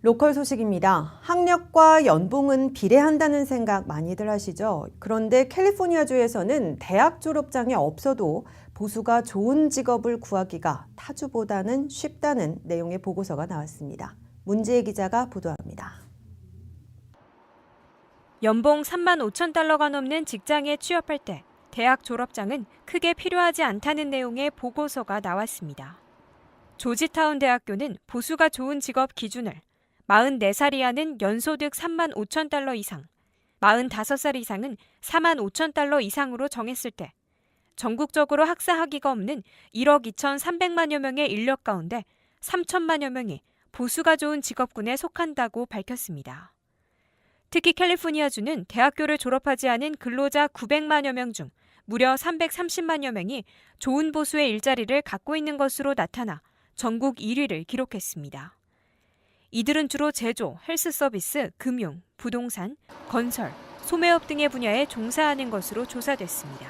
로컬 소식입니다. 학력과 연봉은 비례한다는 생각 많이들 하시죠? 그런데 캘리포니아주에서는 대학 졸업장이 없어도 보수가 좋은 직업을 구하기가 타주보다는 쉽다는 내용의 보고서가 나왔습니다. 문지혜 기자가 보도합니다. 연봉 3만 5천 달러가 넘는 직장에 취업할 때 대학 졸업장은 크게 필요하지 않다는 내용의 보고서가 나왔습니다. 조지타운 대학교는 보수가 좋은 직업 기준을 44살 이하는 연소득 3만 5천 달러 이상, 45살 이상은 4만 5천 달러 이상으로 정했을 때 전국적으로 학사 학위가 없는 1억 2,300만여 명의 인력 가운데 3천만여 명이 보수가 좋은 직업군에 속한다고 밝혔습니다. 특히 캘리포니아주는 대학교를 졸업하지 않은 근로자 900만여 명 중 무려 330만여 명이 좋은 보수의 일자리를 갖고 있는 것으로 나타나 전국 1위를 기록했습니다. 이들은 주로 제조, 헬스 서비스, 금융, 부동산, 건설, 소매업 등의 분야에 종사하는 것으로 조사됐습니다.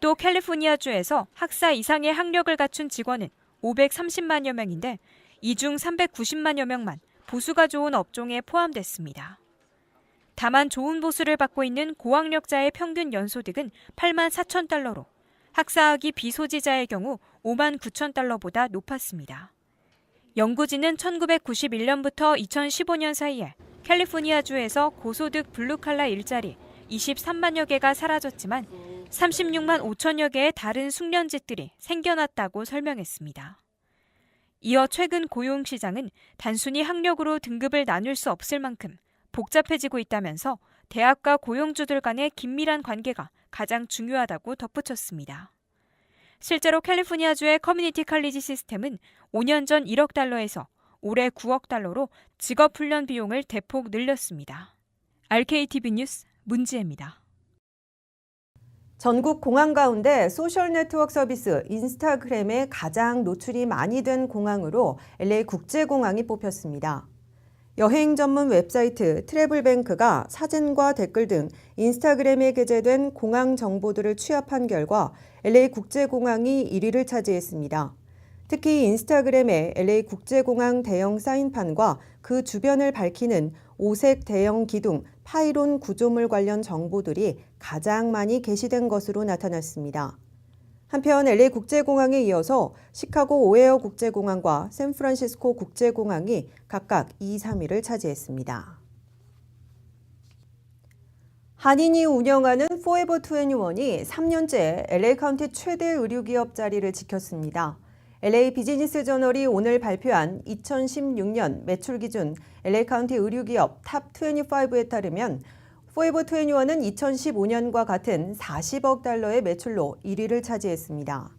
또 캘리포니아주에서 학사 이상의 학력을 갖춘 직원은 530만여 명인데 이 중 390만여 명만 보수가 좋은 업종에 포함됐습니다. 다만 좋은 보수를 받고 있는 고학력자의 평균 연소득은 8만 4천 달러로 학사학위 비소지자의 경우 5만 9천 달러보다 높았습니다. 연구진은 1991년부터 2015년 사이에 캘리포니아주에서 고소득 블루칼라 일자리 23만여 개가 사라졌지만 36만 5천여 개의 다른 숙련직들이 생겨났다고 설명했습니다. 이어 최근 고용시장은 단순히 학력으로 등급을 나눌 수 없을 만큼 복잡해지고 있다면서 대학과 고용주들 간의 긴밀한 관계가 가장 중요하다고 덧붙였습니다. 실제로 캘리포니아주의 커뮤니티 칼리지 시스템은 5년 전 1억 달러에서 올해 9억 달러로 직업훈련 비용을 대폭 늘렸습니다. RKTV 뉴스 문지혜입니다. 전국 공항 가운데 소셜 네트워크 서비스 인스타그램에 가장 노출이 많이 된 공항으로 LA 국제공항이 뽑혔습니다. 여행 전문 웹사이트 트래블뱅크가 사진과 댓글 등 인스타그램에 게재된 공항 정보들을 취합한 결과 LA 국제공항이 1위를 차지했습니다. 특히 인스타그램의 LA 국제공항 대형 사인판과 그 주변을 밝히는 오색 대형 기둥, 파일론 구조물 관련 정보들이 가장 많이 게시된 것으로 나타났습니다. 한편 LA 국제공항에 이어서 시카고 오헤어 국제공항과 샌프란시스코 국제공항이 각각 2, 3위를 차지했습니다. 한인이 운영하는 포에버 21이 3년째 LA 카운티 최대 의류기업 자리를 지켰습니다. LA 비즈니스 저널이 오늘 발표한 2016년 매출 기준 LA 카운티 의류기업 탑 25에 따르면 포에버 21은 2015년과 같은 40억 달러의 매출로 1위를 차지했습니다.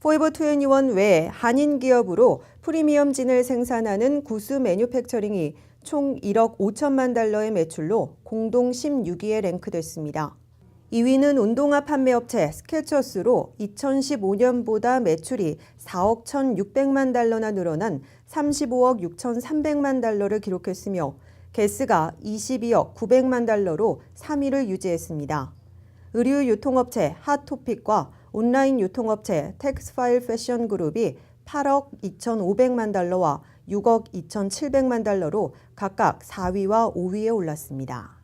포에버 21 외에 한인 기업으로 프리미엄 진을 생산하는 구스 매뉴팩처링이 총 1억 5천만 달러의 매출로 공동 16위에 랭크됐습니다. 2위는 운동화 판매업체 스케쳐스로 2015년보다 매출이 4억 1,600만 달러나 늘어난 35억 6,300만 달러를 기록했으며 게스가 22억 900만 달러로 3위를 유지했습니다. 의류 유통업체 핫토픽과 온라인 유통업체 텍스파일 패션 그룹이 8억 2,500만 달러와 6억 2,700만 달러로 각각 4위와 5위에 올랐습니다.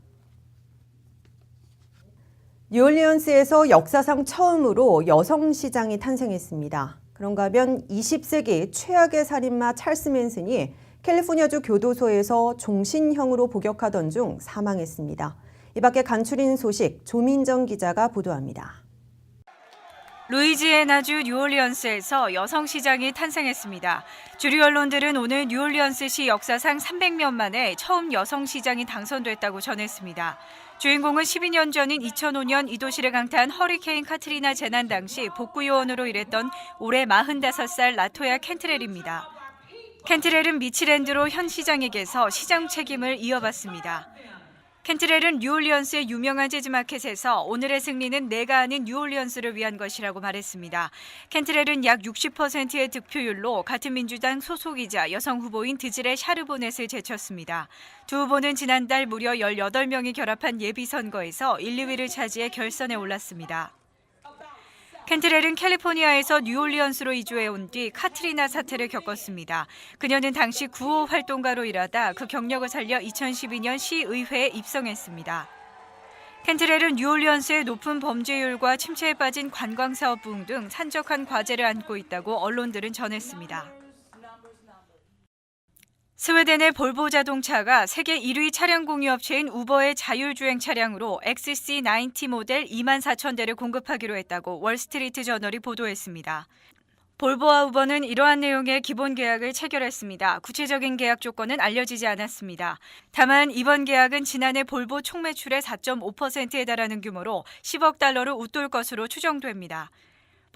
뉴올리언스에서 역사상 처음으로 여성 시장이 탄생했습니다. 그런가 하면 20세기 최악의 살인마 찰스 맨슨이 캘리포니아주 교도소에서 종신형으로 복역하던 중 사망했습니다. 이 밖에 간추린 소식 조민정 기자가 보도합니다. 루이지애나주 뉴올리언스에서 여성 시장이 탄생했습니다. 주류 언론들은 오늘 뉴올리언스시 역사상 300년 만에 처음 여성 시장이 당선됐다고 전했습니다. 주인공은 12년 전인 2005년 이 도시를 강타한 허리케인 카트리나 재난 당시 복구요원으로 일했던 올해 45살 라토야 캔트렐입니다. 캔트렐은 미치랜드로 현 시장에게서 시장 책임을 이어받습니다. 캔트렐은 뉴올리언스의 유명한 재즈마켓에서 오늘의 승리는 내가 아는 뉴올리언스를 위한 것이라고 말했습니다. 캔트렐은 약 60%의 득표율로 같은 민주당 소속이자 여성 후보인 드질의 샤르보넷을 제쳤습니다. 두 후보는 지난달 무려 18명이 결합한 예비선거에서 1, 2위를 차지해 결선에 올랐습니다. 캔트렐은 캘리포니아에서 뉴올리언스로 이주해온 뒤 카트리나 사태를 겪었습니다. 그녀는 당시 구호 활동가로 일하다 그 경력을 살려 2012년 시의회에 입성했습니다. 캔트렐은 뉴올리언스의 높은 범죄율과 침체에 빠진 관광사업 부흥 등 산적한 과제를 안고 있다고 언론들은 전했습니다. 스웨덴의 볼보 자동차가 세계 1위 차량 공유업체인 우버의 자율주행 차량으로 XC90 모델 24,000대를 공급하기로 했다고 월스트리트 저널이 보도했습니다. 볼보와 우버는 이러한 내용의 기본 계약을 체결했습니다. 구체적인 계약 조건은 알려지지 않았습니다. 다만 이번 계약은 지난해 볼보 총 매출의 4.5%에 달하는 규모로 10억 달러를 웃돌 것으로 추정됩니다.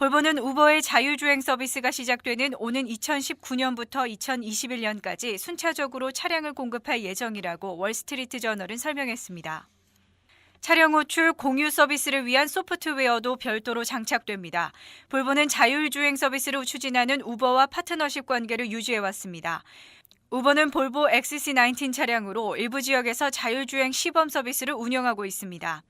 볼보는 우버의 자율주행 서비스가 시작되는 오는 2019년부터 2021년까지 순차적으로 차량을 공급할 예정이라고 월스트리트 저널은 설명했습니다. 차량 호출 공유 서비스를 위한 소프트웨어도 별도로 장착됩니다. 볼보는 자율주행 서비스를 추진하는 우버와 파트너십 관계를 유지해왔습니다. 우버는 볼보 XC90 차량으로 일부 지역에서 자율주행 시범 서비스를 운영하고 있습니다.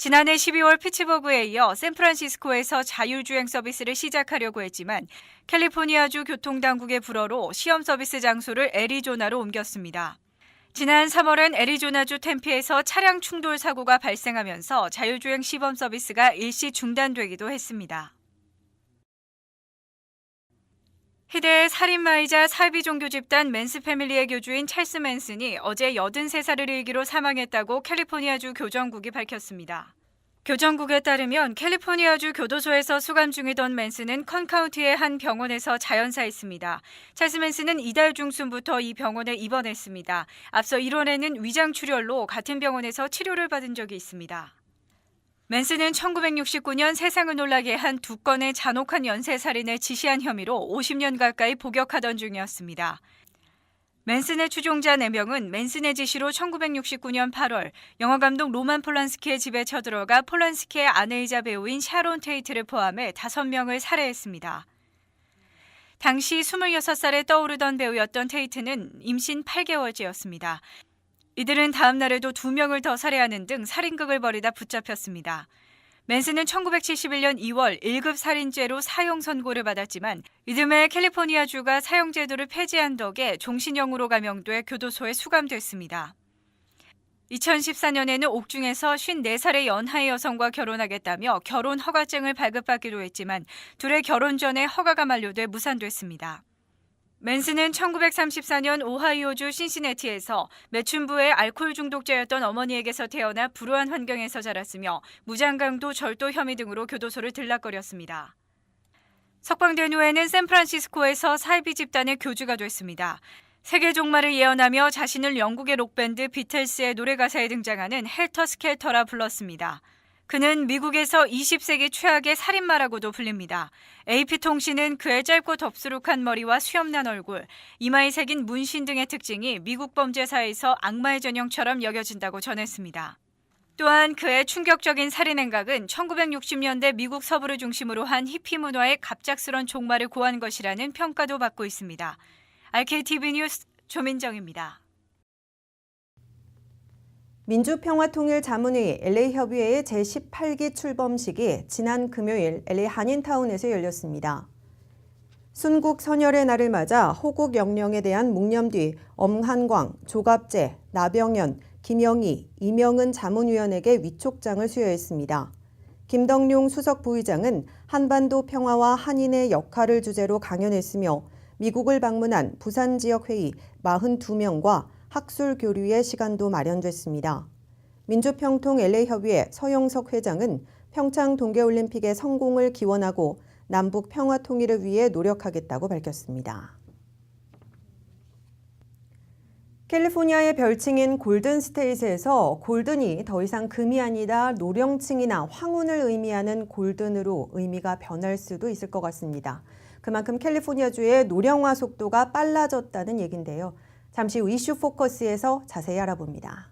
지난해 12월 피츠버그에 이어 샌프란시스코에서 자율주행 서비스를 시작하려고 했지만 캘리포니아주 교통당국의 불허로 시험 서비스 장소를 애리조나로 옮겼습니다. 지난 3월엔 애리조나주 템피에서 차량 충돌 사고가 발생하면서 자율주행 시범 서비스가 일시 중단되기도 했습니다. 희대의 살인마이자 사이비 종교 집단 맨스 패밀리의 교주인 찰스 맨슨이 어제 83살을 일기로 사망했다고 캘리포니아주 교정국이 밝혔습니다. 교정국에 따르면 캘리포니아주 교도소에서 수감 중이던 맨슨은 컨카운티의 한 병원에서 자연사했습니다. 찰스 맨슨은 이달 중순부터 이 병원에 입원했습니다. 앞서 1월에는 위장 출혈로 같은 병원에서 치료를 받은 적이 있습니다. 맨슨은 1969년 세상을 놀라게 한 2건의 잔혹한 연쇄살인을 지시한 혐의로 50년 가까이 복역하던 중이었습니다. 맨슨의 추종자 4명은 맨슨의 지시로 1969년 8월 영화감독 로만 폴란스키의 집에 쳐들어가 폴란스키의 아내이자 배우인 샤론 테이트를 포함해 5명을 살해했습니다. 당시 26살에 떠오르던 배우였던 테이트는 임신 8개월째였습니다. 이들은 다음 날에도 2명을 더 살해하는 등 살인극을 벌이다 붙잡혔습니다. 맨슨은 1971년 2월 1급 살인죄로 사형 선고를 받았지만 이듬해 캘리포니아주가 사형제도를 폐지한 덕에 종신형으로 감형돼 교도소에 수감됐습니다. 2014년에는 옥중에서 54살의 연하의 여성과 결혼하겠다며 결혼 허가증을 발급받기도 했지만 둘의 결혼 전에 허가가 만료돼 무산됐습니다. 맨슨은 1934년 오하이오주 신시내티에서 매춘부의 알코올 중독자였던 어머니에게서 태어나 불우한 환경에서 자랐으며 무장강도 절도 혐의 등으로 교도소를 들락거렸습니다. 석방된 후에는 샌프란시스코에서 사이비 집단의 교주가 됐습니다. 세계 종말을 예언하며 자신을 영국의 록밴드 비틀스의 노래 가사에 등장하는 헬터 스켈터라 불렀습니다. 그는 미국에서 20세기 최악의 살인마라고도 불립니다. AP통신은 그의 짧고 덥수룩한 머리와 수염난 얼굴, 이마에 새긴 문신 등의 특징이 미국 범죄사에서 악마의 전형처럼 여겨진다고 전했습니다. 또한 그의 충격적인 살인 행각은 1960년대 미국 서부를 중심으로 한 히피 문화의 갑작스런 종말을 고한 것이라는 평가도 받고 있습니다. RKTV 뉴스 조민정입니다. 민주평화통일자문회 LA협의회의 제18기 출범식이 지난 금요일 LA 한인타운에서 열렸습니다. 순국 선열의 날을 맞아 호국 영령에 대한 묵념 뒤 엄한광, 조갑재, 나병현, 김영희, 이명은 자문위원에게 위촉장을 수여했습니다. 김덕룡 수석 부의장은 한반도 평화와 한인의 역할을 주제로 강연했으며 미국을 방문한 부산 지역회의 42명과 학술 교류의 시간도 마련됐습니다. 민주평통 LA협의회 서영석 회장은 평창 동계올림픽의 성공을 기원하고 남북 평화 통일을 위해 노력하겠다고 밝혔습니다. 캘리포니아의 별칭인 골든스테이트에서 골든이 더 이상 금이 아니다 노령층이나 황혼을 의미하는 골든으로 의미가 변할 수도 있을 것 같습니다. 그만큼 캘리포니아주의 노령화 속도가 빨라졌다는 얘긴데요. 잠시 후 이슈 포커스에서 자세히 알아봅니다.